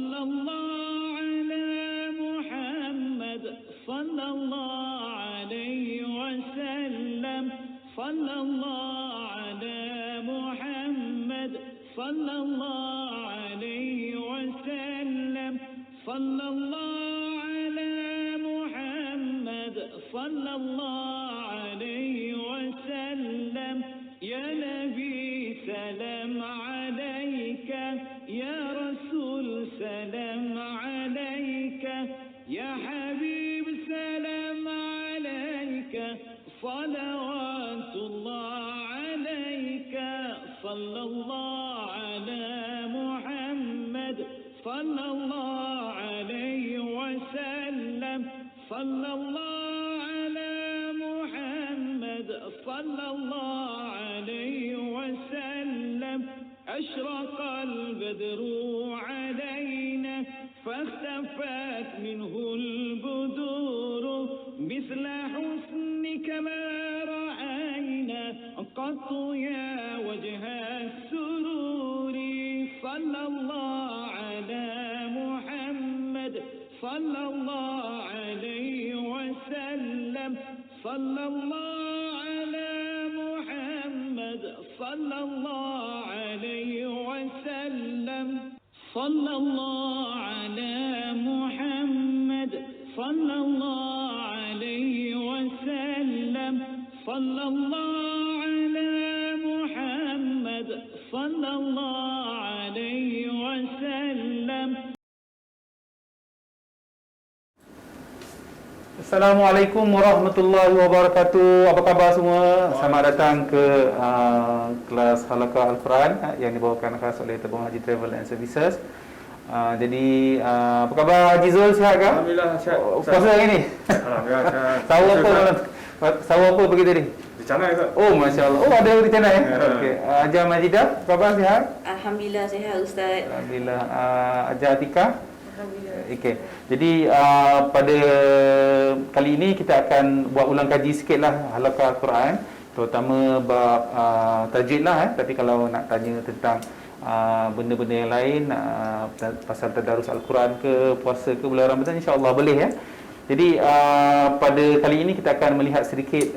sallallahu ala Muhammad sallallahu alaihi wasallam sallallahu ala Muhammad sallallahu alaihi wasallam sallallahu ala Muhammad sallallahu alaihi wasallam ya nabi salam alayka ya rasul salam alayka ya habib salam alayka salawatullah alayka sallallahu ala Muhammad sallallahu alayhi wasallam sallallahu ala Muhammad sallallahu alayhi wasallam أشرق البدر علينا فاختفت منه البدور مثل حسنك ما رأينا قط يا وجه السرور صلى الله على محمد صلى الله عليه وسلم صلى الله على محمد صلى الله عليه وسلم صلى الله على محمد صلى الله عليه وسلم صلى الله على محمد صلى الله عليه وسلم. Assalamualaikum warahmatullahi wabarakatuh. Apa khabar semua? Selamat datang ke kelas Halaqah Al-Quran yang dibawakan khas oleh Tabung Haji Travel and Services. Jadi apa khabar Haji Zul, sihat ke? Alhamdulillah sihat. Puasa hari ni? Alhamdulillah sihat. Sahur apa pagi tadi? Di Canai Ustaz. Oh, masya-Allah. Oh, ada di Canai ya? Okey. Hajar Majidah, apa khabar, sihat? Alhamdulillah sihat Ustaz. Alhamdulillah. Hajar Atika? Alhamdulillah. Okey. Jadi pada kali ini kita akan buat ulang kaji sikitlah Halaqah Al-Quran, terutama bab tajwid lah. Tapi kalau nak tanya tentang benda-benda yang lain, pasal tadarus Al-Quran ke, puasa ke, bulan Ramadan, insya-Allah boleh ya. Jadi pada kali ini kita akan melihat sedikit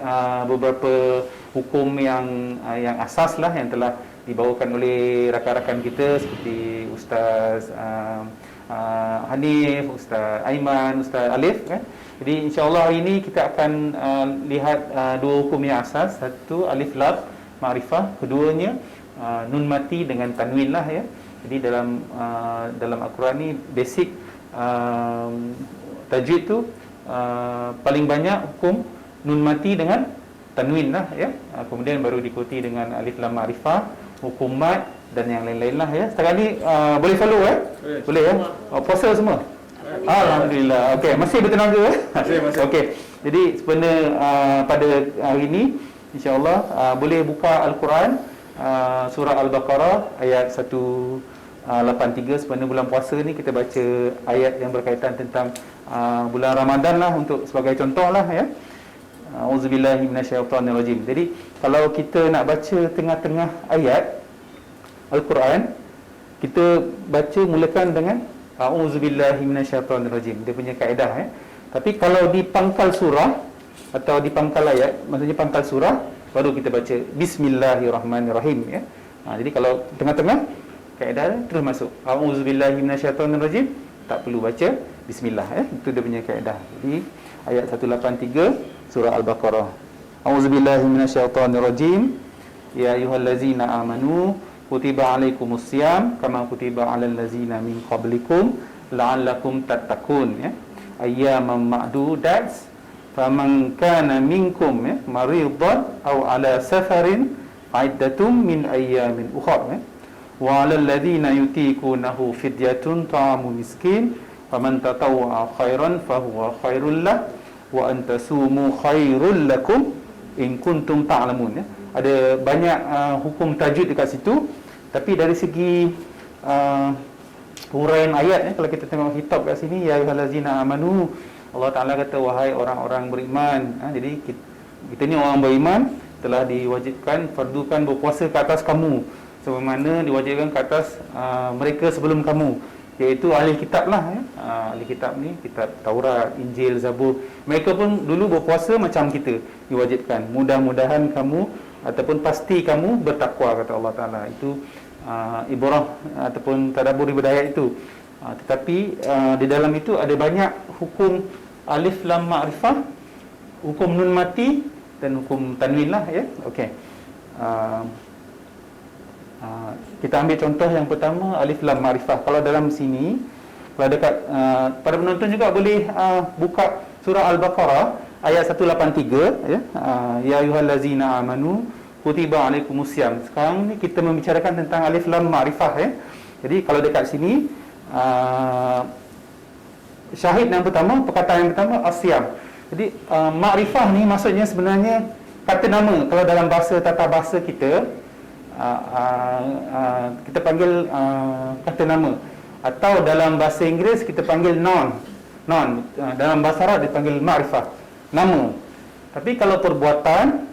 beberapa hukum yang asas lah yang telah dibawakan oleh rakan-rakan kita seperti Ustaz Hanif, Ustaz Aiman, Ustaz Alif kan. Jadi insya-Allah hari ini kita akan lihat dua hukum yang asas. Satu alif lam ma'rifah, keduanya nun mati dengan tanwin lah ya. Jadi dalam Al-Quran ni basic tajwid tu paling banyak hukum nun mati dengan tanwin lah ya. Kemudian baru diikuti dengan alif lam ma'rifah, hukum mad dan yang lain-lain lah ya. Sekarang ni boleh follow boleh ya. Puasa semua? Alhamdulillah. Okey, masih bertenaga Masih. Okey. Jadi sebenarnya pada hari ini insya-Allah boleh buka Al-Quran surah Al-Baqarah ayat 183. Sebenarnya bulan puasa ni kita baca ayat yang berkaitan tentang bulan Ramadan lah untuk sebagai contoh lah ya. Auzubillahi minasyaitonirrajim. Jadi kalau kita nak baca tengah-tengah ayat Al-Quran, kita baca mulakan dengan Auzubillahi minasyaitonirrajim. Dia punya kaedah ya. Tapi kalau di pangkal surah atau di pangkal ayat, maksudnya pangkal surah, baru kita baca Bismillahirrahmanirrahim ya. Jadi kalau tengah-tengah kaedah terus masuk Auzubillahi minasyaitonirrajim, tak perlu baca bismillah ya. Itu dia punya kaedah. Jadi ayat 183 surah Al-Baqarah. Auzubillahi minasyaitonirrajim. Ya ayyuhallazina amanu kutiba alaikumusiyam kama kutiba alal ladzina min qablikum la'allakum tattaqun ya. Ayyaman ma'dudat faman kana minkum ya maridan aw ala safarin iddatum min ayyamin ukhra ya. Wa 'alal ladzina yutiqunahu fidyatun ta'amu miskin faman tatawwa'a khairan fahuwa khairul lah wa antasumu khairul lakum in kuntum ta'lamun ya. Ada banyak hukum tajwid dekat situ, tapi dari segi huraian ayat kalau kita tengok kitab kat sini, ya ayyuhallazina amanu, Allah Taala kata wahai orang-orang beriman. Jadi kita ni orang beriman telah diwajibkan fardukan berpuasa ke atas kamu sebagaimana diwajibkan ke atas mereka sebelum kamu iaitu ahli kitab lah ya. Ahli kitab ni, kitab Taurat, Injil, Zabur. Mereka pun dulu berpuasa macam kita, diwajibkan. Mudah-mudahan kamu ataupun pasti kamu bertakwa, kata Allah Taala. Itu ibrah ataupun tadabbur ibadah itu. Tetapi di dalam itu ada banyak hukum alif lam ma'rifah, hukum nun mati dan hukum tanwin lah ya. Okey. Kita ambil contoh yang pertama, alif lam ma'rifah. Kalau dalam sini, kalau dekat para penonton juga boleh buka surah Al-Baqarah ayat 183 ya. Ya ayyuhallazina amanu kutiba alaikumusiyam. Sekarang ni kita membicarakan tentang alif lam ma'rifah ya. Jadi kalau dekat sini syahid yang pertama, perkataan yang pertama asyam. Jadi ma'rifah ni maksudnya sebenarnya kata nama. Kalau dalam bahasa tata bahasa kita kita panggil kata nama, atau dalam bahasa Inggeris kita panggil noun. Dalam bahasa Arab dipanggil ma'rifah, nama. Tapi kalau perbuatan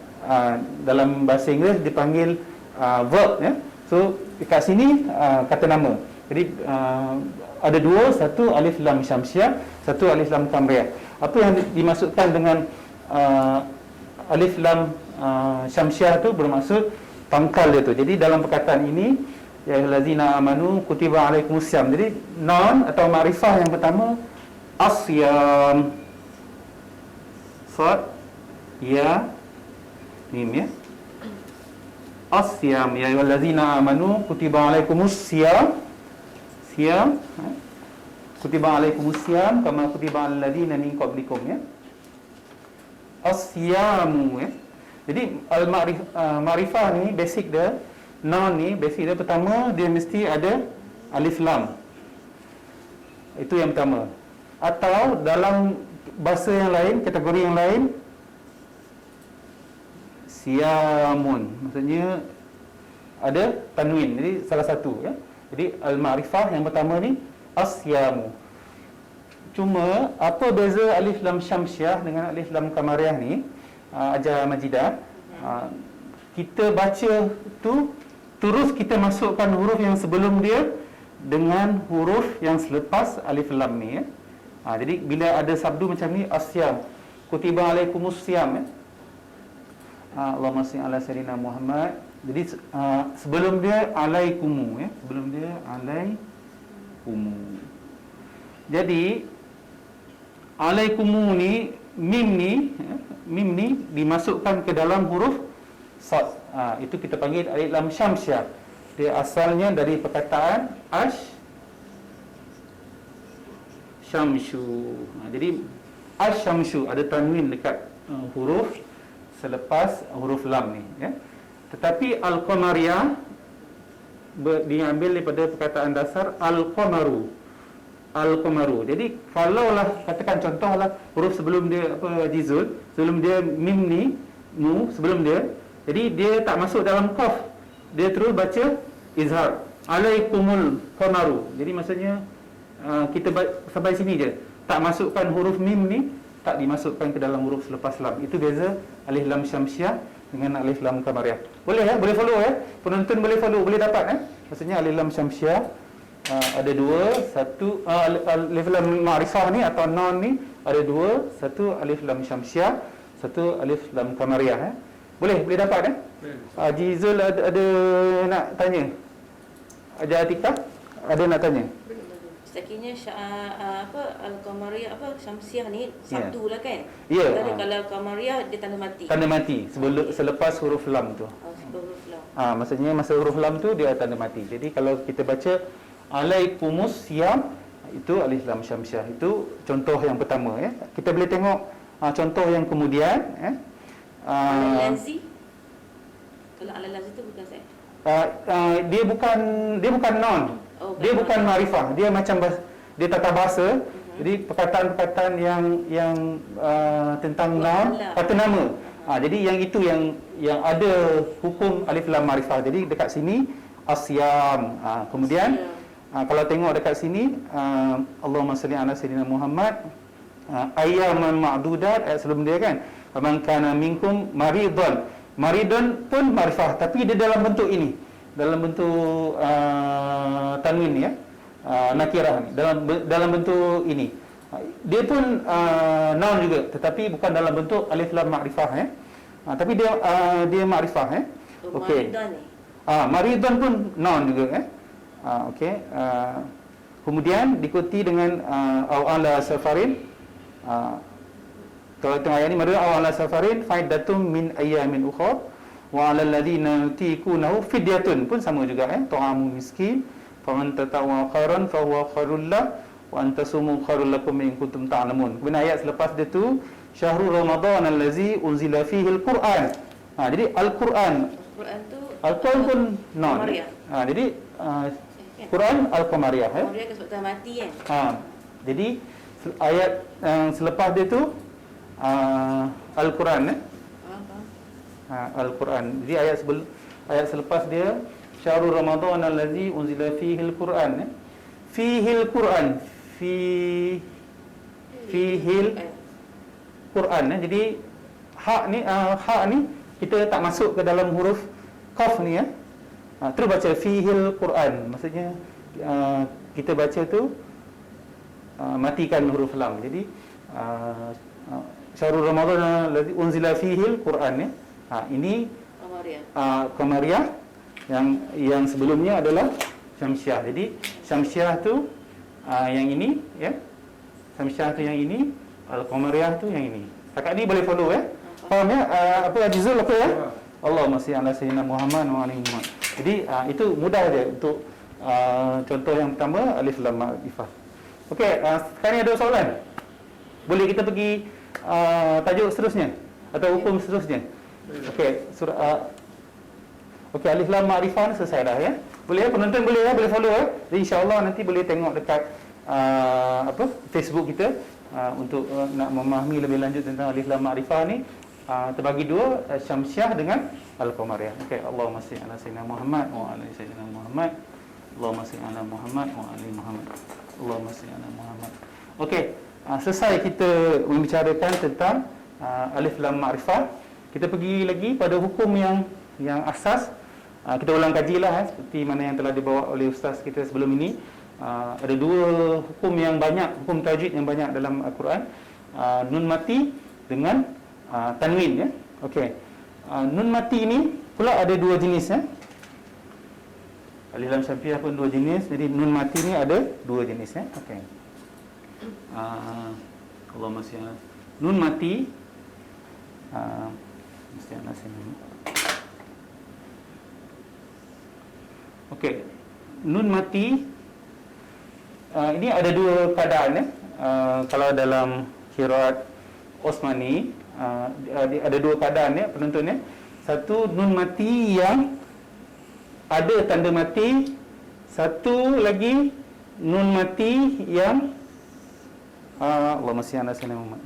dalam bahasa Inggeris dipanggil verb ya. So dekat sini kata nama. Jadi ada dua, satu alif lam syamsiah, satu alif lam kamriyah. Apa yang dimaksudkan dengan alif lam syamsiah tu bermaksud pangkal dia tu. Jadi dalam perkataan ini, ya ayyuhallazina amanu kutiba alaikumusiyam. Jadi noun atau ma'rifah yang pertama asyam. Sad ya mim ya. Asyam, ya ayyuhallazina amanu kutiba alaikumusiyam. Siyam kutiba alaikumusiyam kama kutiba alal ladzina min qablikum ya. Asyamu ya. Jadi al-ma'rifah ni basic dia, noun ni basic dia pertama dia mesti ada alif lam. Itu yang pertama. Atau dalam bahasa yang lain, kategori yang lain, siyamun, maksudnya ada tanwin. Jadi salah satu ya. Jadi al-ma'rifah yang pertama ni asyamu. Cuma apa beza alif lam syamsiah dengan alif lam kamariyah ni? Ajar Majidah, kita baca tu terus kita masukkan huruf yang sebelum dia dengan huruf yang selepas alif lam ni ya. Jadi bila ada sabdu macam ni, asyam, kutiba alaikumusiyam ya. Allahumma shalli ala sayyidina Muhammad. Jadi sebelum dia alaikumu ya, sebelum dia alaikumu. Jadi alaikumu ni mim ni dimasukkan ke dalam huruf sad. Itu kita panggil alif lam syamsiah. Dia asalnya dari perkataan syamsu. Jadi syamsu ada tanwin dekat huruf selepas huruf lam ni ya. Tetapi al-qamariyah diambil daripada perkataan dasar al-qamaru. Al-qamaru. Jadi kalaulah katakan contohlah huruf sebelum dia jizul, sebelum dia mim ni mu sebelum dia, jadi dia tak masuk dalam qaf. Dia terus baca izhar. Alaikumul qamaru. Jadi maksudnya kita sampai sini je. Tak masukkan huruf mim ni, tak dimasukkan ke dalam huruf selepas lam. Itu beza alif lam syamsiah dengan alif lam kamariyah. Boleh ya? Boleh follow ya? Penonton boleh follow, boleh dapat ya? Maksudnya alif lam syamsiah ada dua, satu alif lam ma'rifah ni atau noun ni ada dua, satu alif lam syamsiah, satu alif lam kamariyah. Boleh dapat ya? Haji Zul ada nak tanya? Haji Atikah ada nak tanya? Sekiranya al-qamariyah syamsiah ni sabdu lah kan? Ya. Kalau qamariyah dia tanda mati. Tanda mati selepas huruf lam tu. Huruf lam. Maksudnya masa huruf lam tu dia tanda mati. Jadi kalau kita baca alaikumus siyam, itu alif lam syamsiah. Itu contoh yang pertama ya. Kita boleh tengok contoh yang kemudian ya. Al-lazi. Kalau al-lazi tu bukan saya. Dia bukan noun. Dia bukan ma'rifah. Dia macam dia tata bahasa. Jadi perkataan-perkataan yang tentang noun, kata nama. Jadi yang itu yang ada hukum alif lam ma'rifah. Jadi dekat sini asyam. Kemudian kalau tengok dekat sini Allahumma salli ala sayyidina Muhammad, ayyaman ma'dudat, ayat sebelum dia kan, faman kana minkum maridan. Maridan pun ma'rifah, tapi dia dalam bentuk ini, dalam bentuk tanwin ya. nakirah ni, dalam bentuk ini. Dia pun noun juga, tetapi bukan dalam bentuk alif lam ma'rifah tapi dia ma'rifah okey. Maridan ni. Maridan pun noun juga okey. Kemudian diikuti dengan aw ala safarin. Kalau tengah ayat ni maridan aw ala safarin faidatum min ayyamin ukhra wa 'alal ladzina yutiqunahu fidyatun pun sama juga ta'amu miskin faman tatawwa khairan fa huwa khairul lah wa antasumu khairul lakum in kuntum ta'lamun. Kemudian ayat selepas dia tu syahrul ramadan allazi unzila fihi al-Quran. Jadi al-Quran Al-Quran pun non. Jadi Quran Al-Qamariyah Qamariyah ke sebab mati kan. Jadi ayat selepas dia tu Al-Quran Al-Quran. Jadi ayat selepas dia syahrul ramadan allazi unzila fihi al-Quran. Fihi al-Quran. Fihi al-Quran. Jadi hak ni kita tak masuk ke dalam huruf qaf ni terus baca fihil Quran. Maksudnya kita baca tu matikan huruf lam. Jadi syahrul ramadan allazi unzila fihil Quran ini Qamariyah. Yang sebelumnya adalah Syamsiah. Jadi Syamsiah tu yang ini Syamsiah tu yang ini, Al-Qamariyah tu yang ini. Setakat ni boleh follow faham apa Ajizul okey Allahumma salli ala sayyidina Muhammad wa ali Muhammad. Jadi itu mudah je untuk contoh yang pertama alif lam ma'rifah. Okey, sekarang ada soalan. Boleh kita pergi tajuk seterusnya atau hukum seterusnya? Okey, surah okey alif lam ma'rifah ni selesai dah Boleh penonton boleh boleh follow Jadi insya-Allah nanti boleh tengok dekat Facebook kita untuk nak memahami lebih lanjut tentang alif lam ma'rifah ni. Terbagi dua, Syamsiah dengan Al-Qamariyah. Okey, Allahumma salli ala sayyidina Muhammad wa ala sayyidina Muhammad. Allahumma salli ala Muhammad wa ala Muhammad. Allahumma salli ala Muhammad. Okey, selesai kita membicarakan tentang alif lam ma'rifah. Kita pergi lagi pada hukum yang asas. Kita ulang kajilah seperti mana yang telah dibawa oleh ustaz kita sebelum ini. Ada dua hukum yang banyak, hukum tajwid yang banyak dalam Al-Quran. Nun mati dengan tanwin Okey. Nun mati ini pula ada dua jenis Alif lam syamsiah pun dua jenis. Jadi nun mati ni ada dua jenis Okey. Allahumma salli ala nun mati mesti ana sini. Okey. Nun mati ini ada dua keadaan kalau dalam qiraat Osmani ada dua keadaan penonton Satu nun mati yang ada tanda mati, satu lagi nun mati yang Allahumma salli ala sayyidina Muhammad.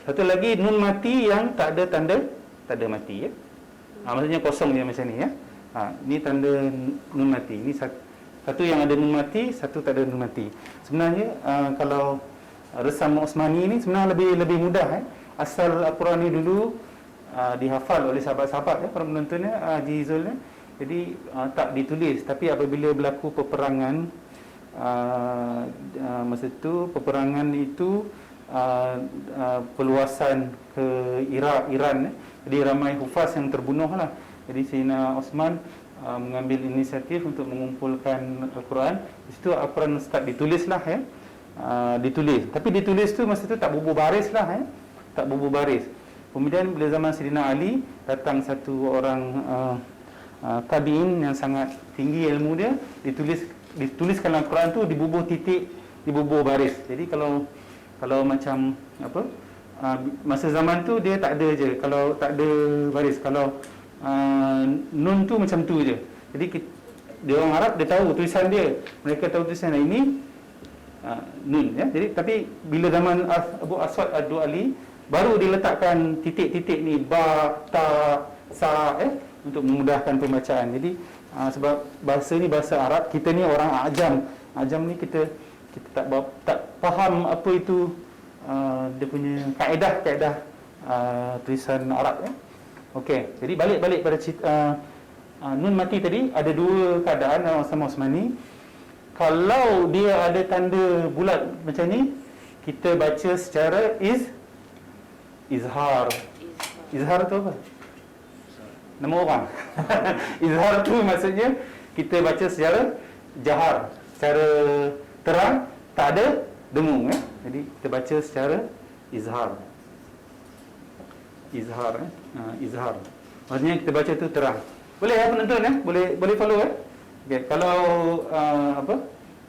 Satu lagi nun mati yang tak ada tanda mati maksudnya kosong dia macam ni ini tanda nun mati. Ini satu yang ada nun mati, satu tak ada nun mati. Sebenarnya kalau resam Osmani ni sebenarnya lebih mudah Asal Al-Quran ni dulu dihafal oleh sahabat-sahabat para penontonnya Haji Zul Jadi tak ditulis, tapi apabila berlaku peperangan masa tu peperangan itu perluasan ke Iran jadi ramai hufaz yang terbunuh lah. Jadi Sayyidina Osman mengambil inisiatif untuk mengumpulkan Al-Quran. Di situ Al-Quran start ditulis lah ditulis. Tapi ditulis tu masa tu tak bubuh baris lah tak bubuh baris. Kemudian bila zaman Sayyidina Ali datang satu orang tabi'in yang sangat tinggi ilmu dia, dituliskan Al-Quran tu dibubuh titik, dibubuh baris. Jadi kalau macam apa masa zaman tu dia tak ada je, kalau tak ada baris, kalau nun tu macam tu je. Jadi dia orang Arab dia tahu tulisan dia, mereka tahu tulisan ini nun Jadi tapi bila zaman Abu Aswad Ad-Du'ali baru diletakkan titik-titik ni ba, ta, sa untuk memudahkan pembacaan. Jadi sebab bahasa ni bahasa Arab, kita ni orang Ajam ni kita tak faham apa itu dia punya kaedah tulisan Arab Okey, jadi balik pada nun mati tadi ada dua keadaan dalam sama Osmani. Kalau dia ada tanda bulat macam ni, kita baca secara izhar. Izhar tu apa? Nama orang. Izhar tu maksudnya kita baca secara jahar, secara terang, tak ada dengung. Jadi kita baca secara izhar. Izhar. Maksudnya kita baca tu terang. Boleh penonton boleh follow Okey, kalau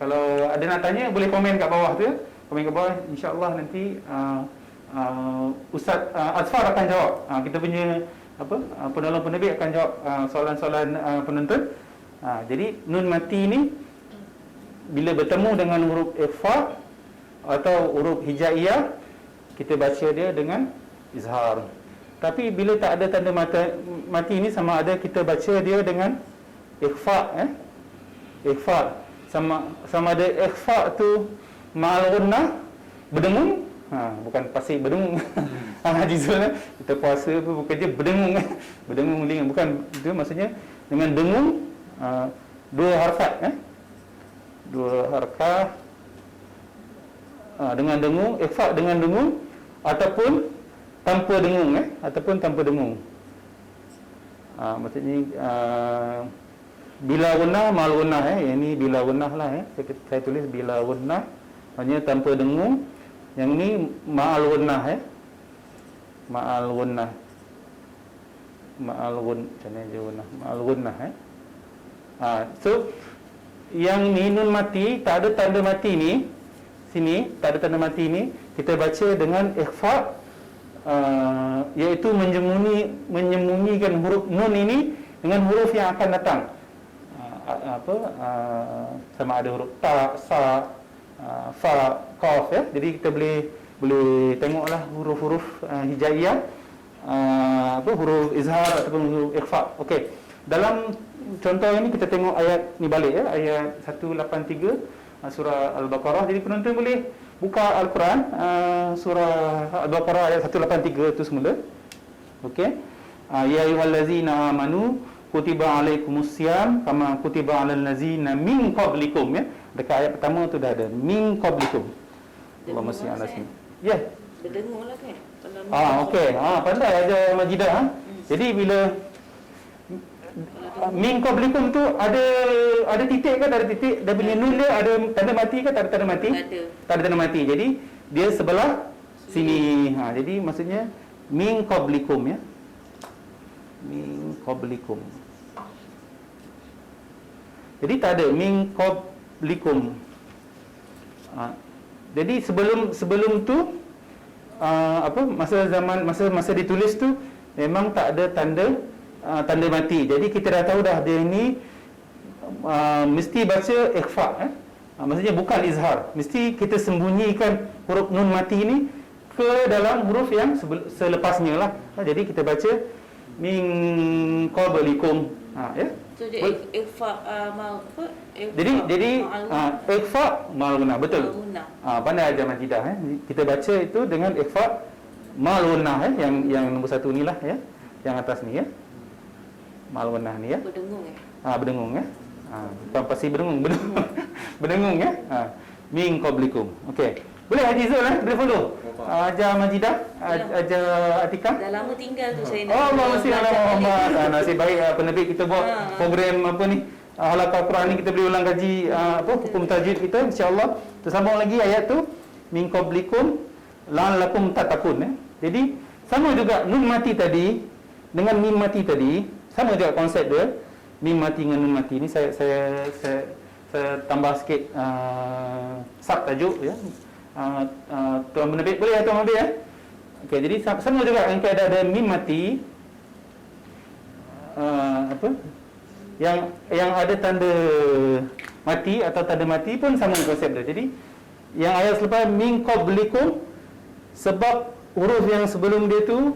kalau ada nak tanya boleh komen kat bawah tu Komen kat bawah, insya-Allah nanti Ustaz Azfar akan jawab. Kita punya penolong penerbit akan jawab soalan-soalan penonton. Jadi nun mati ni bila bertemu dengan huruf ikhfa atau huruf hijaiyah, kita baca dia dengan izhar. Tapi bila tak ada tanda mati ni, sama ada kita baca dia dengan ikhfa. Ikhfa sama ada ikhfa tu ma'al gunnah, berdengung, bukan pasif berdengung. Haji Zul, kita puasa pun bukan je berdengung. Berdengung lingan, bukan itu maksudnya dengan dengung, dua harakat dengan dengung, ikhfa dengan dengung ataupun tanpa dengung ataupun tanpa dengung. Maksudnya bila gunnah mal gunnah ini bila gunnah lah saya tulis bila gunnah, maksudnya tanpa dengung. Yang ni ma'al gunnah ma'al gunnah ma'al gunnah so yang ni nun mati, tak ada tanda mati ni, sini tak ada tanda mati ni, kita baca dengan ikhfa, iaitu menyembunyikan huruf nun ini dengan huruf yang akan datang. Sama ada huruf ta, sa, fa, qaf Jadi kita boleh tengoklah huruf-huruf hijaiyah, huruf izhar ataupun huruf ikhfa. Okey. Dalam contoh ini kita tengok ayat ni balik ayat 183 surah Al-Baqarah. Jadi penonton boleh buka Al-Quran, surah Al-Baqarah ayat 183 tu semula. Okey. Ya ayyuhallazina amanu kutiba alaikumusiyam kama kutiba alal ladzina min qablikum Dekat ayat pertama tu dah ada min qablikum. Allahumma salli ala sayyidina. Ya. Berdengunglah kan. Okey. Pandai aja Majidah. Jadi bila min qablikum tu ada titik ke tak ada titik? Dan bila nun dia ada tanda mati ke tak ada tanda mati? Tak ada tanda mati. Jadi dia sebelah sini. Jadi maksudnya min qablikum min qablikum. Jadi tak ada min qablikum. Jadi sebelum tu masa ditulis tu memang tak ada tanda mati. Jadi kita dah tahu dah dia ni mesti baca ikhfa maksudnya bukan izhar. Mesti kita sembunyikan huruf nun mati ni ke dalam huruf yang selepasnya lah. Jadi kita baca min qablikum. So dia ikhfa Jadi ikhfa mal gunnah, betul. Pandai ajar Majidah Kita baca itu dengan ikhfa mal gunnah yang nombor satu ni lah yang atas ni mal gunnah ni berdengung berdengung bukan pasti berdengung berdengung min qablikum. Okey. Boleh Haji Zul boleh follow. Ajar Majidah, ajar Atikah. Dah lama tinggal tu saya Allah mesti ala Muhammad. Nasib baik penerbit kita buat program halaqah Quran ni, kita boleh ulang kaji hukum tajwid kita insya-Allah. Tersambung lagi ayat tu min qablikum la'allakum tattaqun. Jadi sama juga nun mati tadi dengan mim mati tadi, sama juga konsep dia. Mim mati dengan nun mati ni saya tambah sikit sub tajuk Tuan penerbit boleh Tuan penerbit Okey, jadi sama juga yang ada mim mati yang ada tanda mati atau tanda mati pun sama konsep dia. Jadi yang ayat selepas min qablikum, sebab huruf yang sebelum dia tu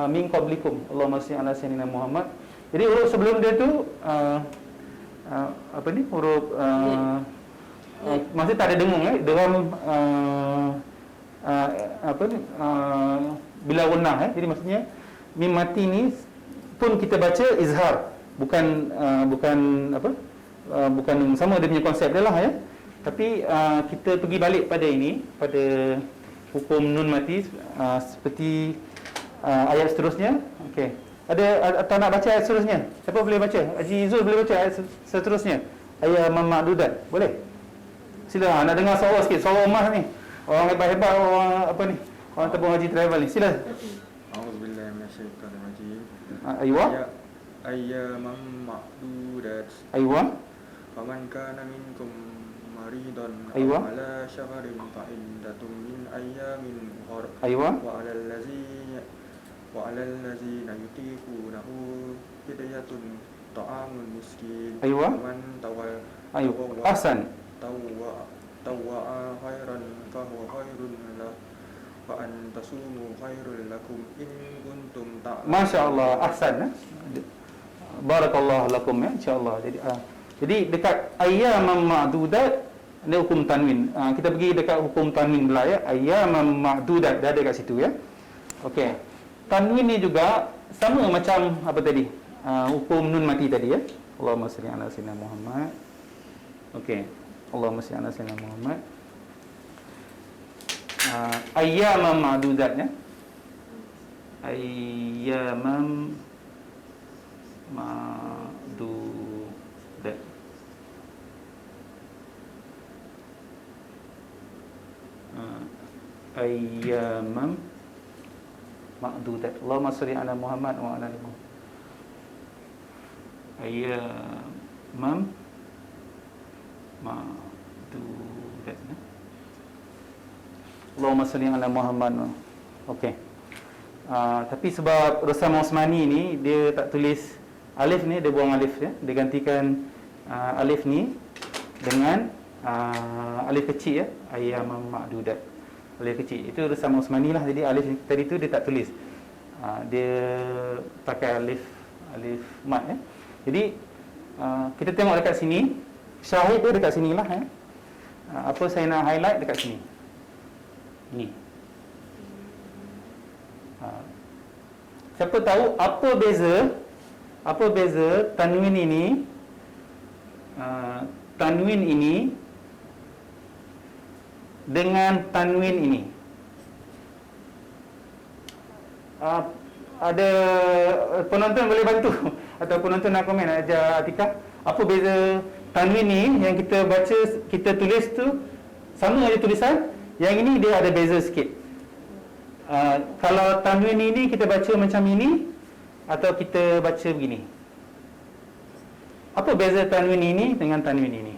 min qablikum. Allahumma shalli ala sayyidina Muhammad. Jadi huruf sebelum dia tu huruf masih tak ada dengung dalam bila gunnah jadi maksudnya mim mati ni pun kita baca izhar, bukan bukan sama dia punya konsep dia lah ya. Tapi kita pergi balik pada ini, pada hukum nun mati seperti ayat seterusnya. Okey. Ada atau nak baca ayat seterusnya? Siapa boleh baca? Haji Zul boleh baca ayat seterusnya? Ayat ma'dudat. Boleh? Sila, nak dengar suara sikit, suara rumah ni. Orang hebat-hebat, orang apa ni? Orang tabung haji travel ni. Sila. A'udzubillahi minasyaitonirrajim. Aywa. Ayyaman ma'dudat. Aywa. Faman kana minkum maridan Aywa. aw ala safarin fa iddatun min ayyamin ukhra. Aywa. Wa 'alal ladzina yutiqunahu fidyatun ta'amun miskin. Aywa. Man Aywa. Ahsan. tawwa'a khairan fa huwa khairun lahu wa an tasumu khairul lakum in kuntum ta'lamun. Masya-Allah, ahsan. Barakallahu lakum ya, insya-Allah. Jadi dekat ayyaman ma'dudat ada hukum tanwin. Kita pergi dekat hukum tanwin pula ya. Ayyaman ma'dudat dah ada kat situ ya. Okey. Tanwin ni juga sama macam apa tadi? Hukum nun mati tadi ya. Allahumma salli ala sayyidina Muhammad. Okey. Allahumma salli ala sayyidina Muhammad. Ayyaman ma'dudat ya. Ayyaman ma'dudat. Ayyaman ma'dudat. Allahumma salli ala Muhammad wa ala ali Muhammad. Ayyaman ma'dudat. Allahumma salli ala Muhammad. Okey. Tapi sebab Rustam Osmani ni dia tak tulis alif ni, dia buang alif ya. Dia gantikan alif ni dengan alif kecil ya. Ayyaman ma'dudat. Alif kecil. Itu Rustam Osmani lah. Jadi alif tadi tu dia tak tulis. Dia pakai alif mat ya. Jadi kita tengok dekat sini, syahid dia dekat sinilah ya. Apa saya nak highlight dekat sini. Ni. Siapa tahu apa beza tanwin ini dengan tanwin ini? Ada penonton boleh bantu atau penonton nak komen, ajar Atikah, apa beza tanwin ni yang kita baca, kita tulis tu sama aja tulisan, yang ini dia ada beza sikit. Kalau tanwin ini kita baca macam ini atau kita baca begini. Apa beza tanwin ini dengan tanwin ini?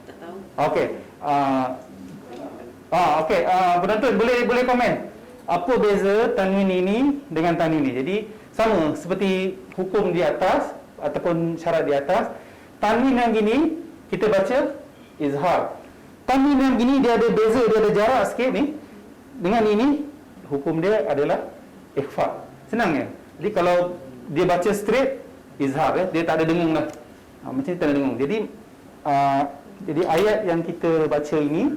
Tak tahu. Okey. Okey, penonton boleh komen. Apa beza tanwin ini dengan tanwin ini? Jadi sama seperti hukum di atas ataupun syarat di atas. Tanwin yang gini kita baca izhar. Tanwin yang gini dia ada beza, dia ada jarak sikit ni. Dengan ini hukum dia adalah ikhfa. Senang ya. Jadi kalau dia baca straight izhar ya, dia tak ada dengung dah. Macam ni tak ada dengung. Jadi ayat yang kita baca ini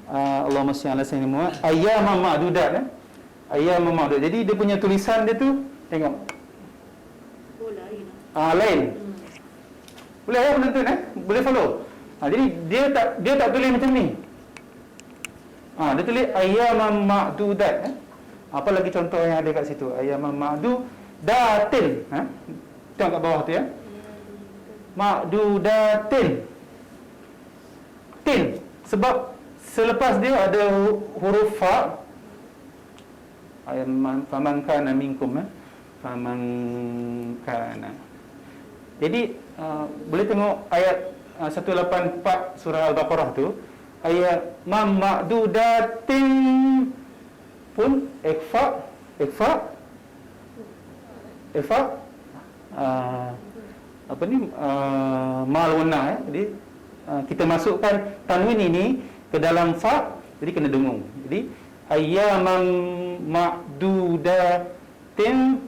Allahumma shalli ala sayyidina Muhammad, ayyaman ma'dudat ya. Ayyaman ma'dudat. Jadi dia punya tulisan dia tu tengok. Oh, lain. Lain. Boleh ya penonton boleh follow. Jadi dia tak tulis macam ni. Dia tulis ayyaman ma'dudat Apa lagi contoh yang ada kat situ? Ayyaman ma'dudatin. Tengok kat bawah tu ya. Ma'dudatin. Tin. Sebab selepas dia ada huruf fa. Faman kana minkum faman kana. Jadi boleh tengok ayat 184 surah Al-Baqarah tu, ayat ma'dudatin pun ikhfa mal wana Jadi kita masukkan tanwin ini ke dalam fa, jadi kena dengung. Jadi ayyaman ma'dudatin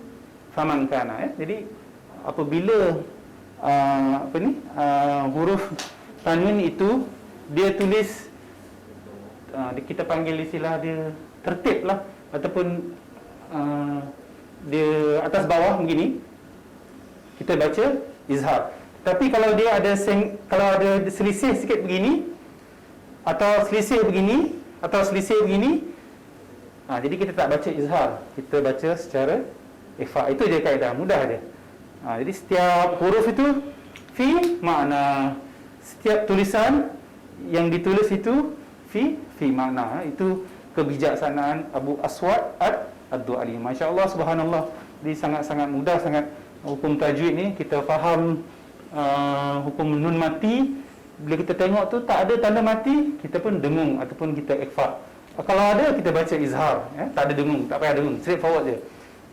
faman kana Jadi apabila huruf tanwin itu dia tulis, kita panggil istilah dia tertib lah, ataupun dia atas bawah begini, kita baca izhar. Tapi kalau dia ada kalau ada selisih sikit begini, atau selisih begini, atau selisih begini, jadi kita tak baca izhar, kita baca secara ikhfa. Itu je kaedah, mudah dia. Jadi setiap huruf itu fi makna, setiap tulisan yang ditulis itu fi makna. Itu kebijaksanaan Abu Aswad Ad-Du'ali. Masya-Allah, subhanallah. Jadi sangat-sangat mudah, sangat hukum tajwid ni kita faham. Hukum nun mati, bila kita tengok tu tak ada tanda mati, kita pun dengung ataupun kita ikhfa. Kalau ada, kita baca izhar, tak ada dengung, tak payah dengung, straight forward je.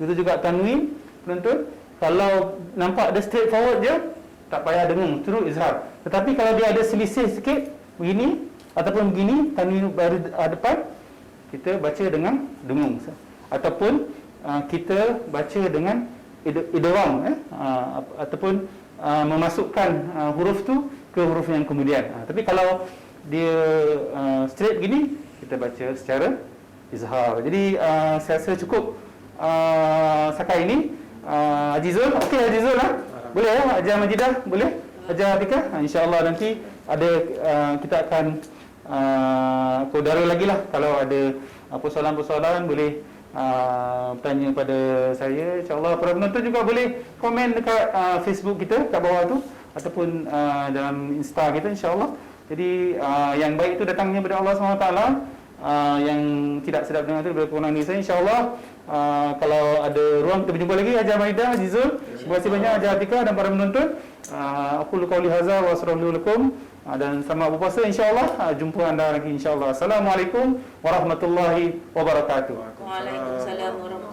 Itu juga tanwin, penonton, kalau nampak ada straight forward je, tak payah dengung, terus izhar. Tetapi kalau dia ada selisih sikit begini ataupun begini, tanwin baru depan, kita baca dengan dengung. Ataupun kita baca dengan idgham, ataupun memasukkan huruf tu ke huruf yang kemudian. Tapi kalau dia straight begini, kita baca secara izhar. Jadi saya rasa cukup sakai ini. Haji Zul, okey Haji Zul boleh ya? Hajar Majidah, boleh? Hajar Atika, insya-Allah nanti ada kita akan kodara lagi lah. Kalau ada persoalan-persoalan boleh tanya pada saya, insyaAllah. Para penonton juga boleh komen dekat Facebook kita kat bawah tu, ataupun dalam Insta kita, insyaAllah. Jadi yang baik itu datangnya daripada Allah SWT, yang tidak sedap dengar itu daripada kurang diri saya, insyaAllah. Kalau ada ruang kita berjumpa lagi. Hajar Maida, Haji Zul, terima kasih banyak Hajar Atika dan para penonton. Aku qauli hadza wa assalamu alaikum, dan selamat berpuasa, insyaAllah. Jumpa anda lagi, insyaAllah. Assalamualaikum warahmatullahi wabarakatuh. Waalaikumsalam warahmatullahi wabarakatuh.